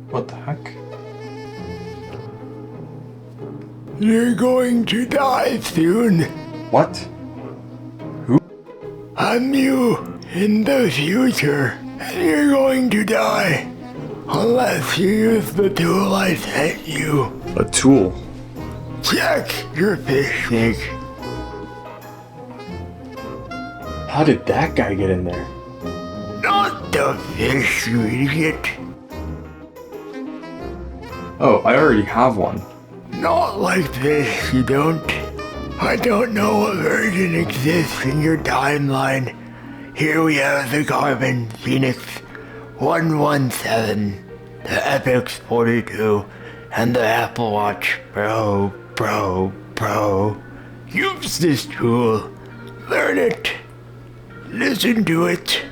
What the heck? You're going to die soon. What? I'm you in the future, and you're going to die. Unless you use the tool I sent you. A tool? Check your fish tank. How did that guy get in there? Not the fish, you idiot. Oh, I already have one. Not like this, you don't. I don't know what version exists in your timeline. Here we have the Garmin Fenix 117, the Epix 42, and the Apple Watch Pro. Use this tool. Learn it. Listen to it.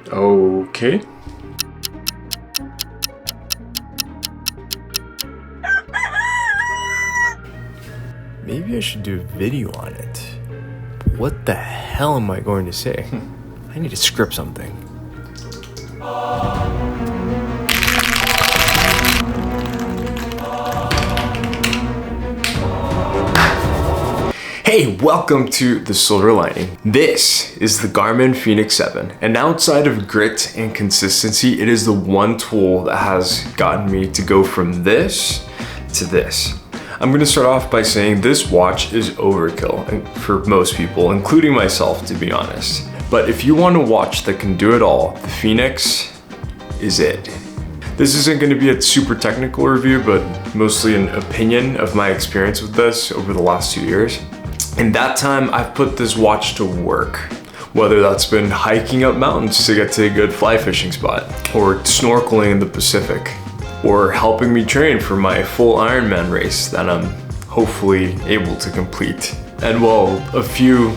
Okay. Maybe I should do a video on it. What the hell am I going to say? I need to script something. Hey, welcome to The Silver Lining. This is the Garmin Fenix 7, and outside of grit and consistency, it is the one tool that has gotten me to go from this to this. I'm gonna start off by saying this watch is overkill for most people, including myself, to be honest. But if you want a watch that can do it all, the Fenix is it. This isn't gonna be a super technical review, but mostly an opinion of my experience with this over the last 2 years. In that time, I've put this watch to work. Whether that's been hiking up mountains to get to a good fly fishing spot, or snorkeling in the Pacific, or helping me train for my full Ironman race that I'm hopefully able to complete. And well, a few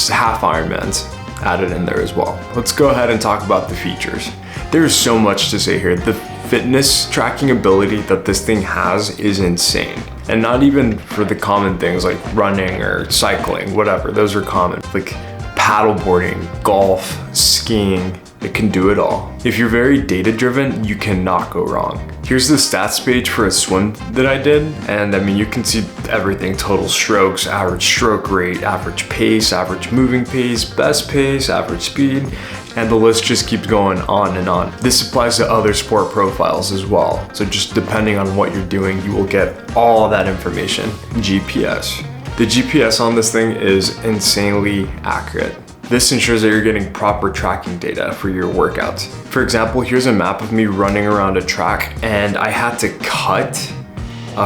half Ironmans added in there as well. Let's go ahead and talk about the features. There's so much to say here. The fitness tracking ability that this thing has is insane. And not even for the common things like running or cycling, whatever, those are common. Like paddleboarding, golf, skiing, it can do it all. If you're very data driven, you cannot go wrong. Here's the stats page for a swim that I did. And I mean, you can see everything: total strokes, average stroke rate, average pace, average moving pace, best pace, average speed, and the list just keeps going on and on. This applies to other sport profiles as well. So just depending on what you're doing, you will get all that information. GPS. The GPS on this thing is insanely accurate. This ensures that you're getting proper tracking data for your workouts. For example, here's a map of me running around a track, and I had to cut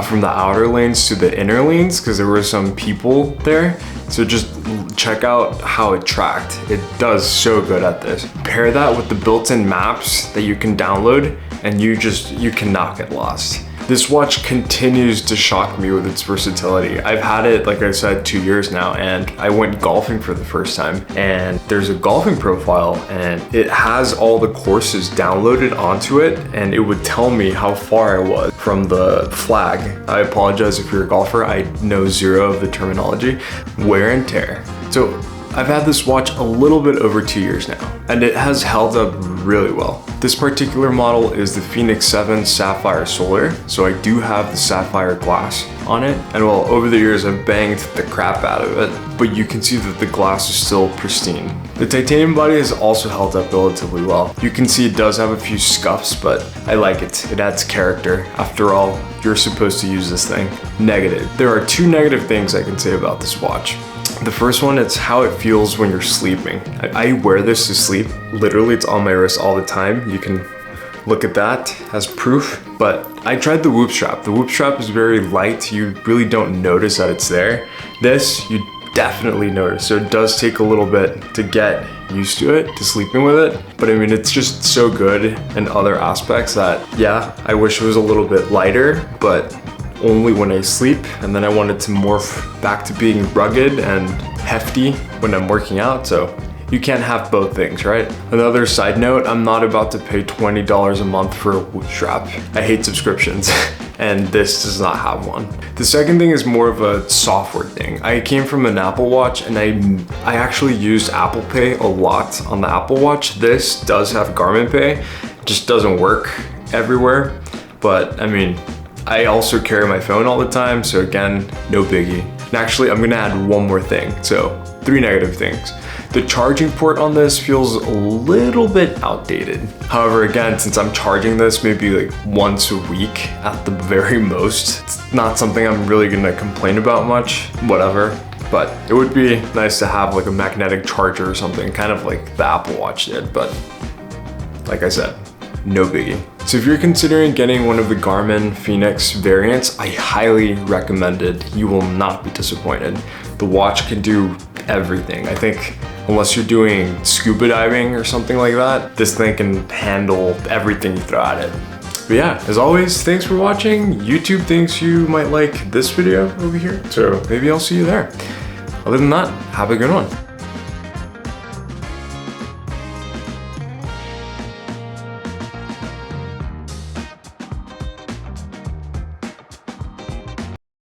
from the outer lanes to the inner lanes because there were some people there. So just check out how it tracked. It does so good at this. Pair that with the built-in maps that you can download, and you cannot get lost. This watch continues to shock me with its versatility. I've had it, like I said, 2 years now, and I went golfing for the first time, and there's a golfing profile, and it has all the courses downloaded onto it, and it would tell me how far I was from the flag. I apologize if you're a golfer, I know zero of the terminology. Wear and tear. So I've had this watch a little bit over 2 years now, and it has held up really well. This particular model is the Fenix 7 Sapphire Solar, so I do have the sapphire glass on it, and well, over the years I've banged the crap out of it, but you can see that the glass is still pristine. The titanium body has also held up relatively well. You can see it does have a few scuffs, but I like it. It adds character. After all, you're supposed to use this thing. Negative. There are 2 negative things I can say about this watch. The first one, it's how it feels when you're sleeping. I wear this to sleep. Literally, it's on my wrist all the time. You can look at that as proof. But I tried the Whoop strap. The Whoop strap is very light. You really don't notice that it's there. This, you definitely notice. So it does take a little bit to get used to it, to sleeping with it. But I mean, it's just so good in other aspects that, yeah, I wish it was a little bit lighter, but only when I sleep, and then I want it to morph back to being rugged and hefty when I'm working out, so you can't have both things, right? Another side note, I'm not about to pay $20 a month for a Whoop strap. I hate subscriptions, and this does not have one. The second thing is more of a software thing. I came from an Apple Watch, and I actually used Apple Pay a lot on the Apple Watch. This does have Garmin Pay, just doesn't work everywhere. But I mean, I also carry my phone all the time, so again, no biggie. And actually, I'm gonna add one more thing. So 3 negative things. The charging port on this feels a little bit outdated. However, again, since I'm charging this maybe like once a week at the very most, it's not something I'm really gonna complain about much, whatever. But it would be nice to have like a magnetic charger or something, kind of like the Apple Watch did, but like I said, no biggie. So if you're considering getting one of the Garmin Fenix variants, I highly recommend it. You will not be disappointed. The watch can do everything. I think unless you're doing scuba diving or something like that, this thing can handle everything you throw at it. But yeah, as always, thanks for watching. YouTube thinks you might like this video over here, so maybe I'll see you there. Other than that, have a good one.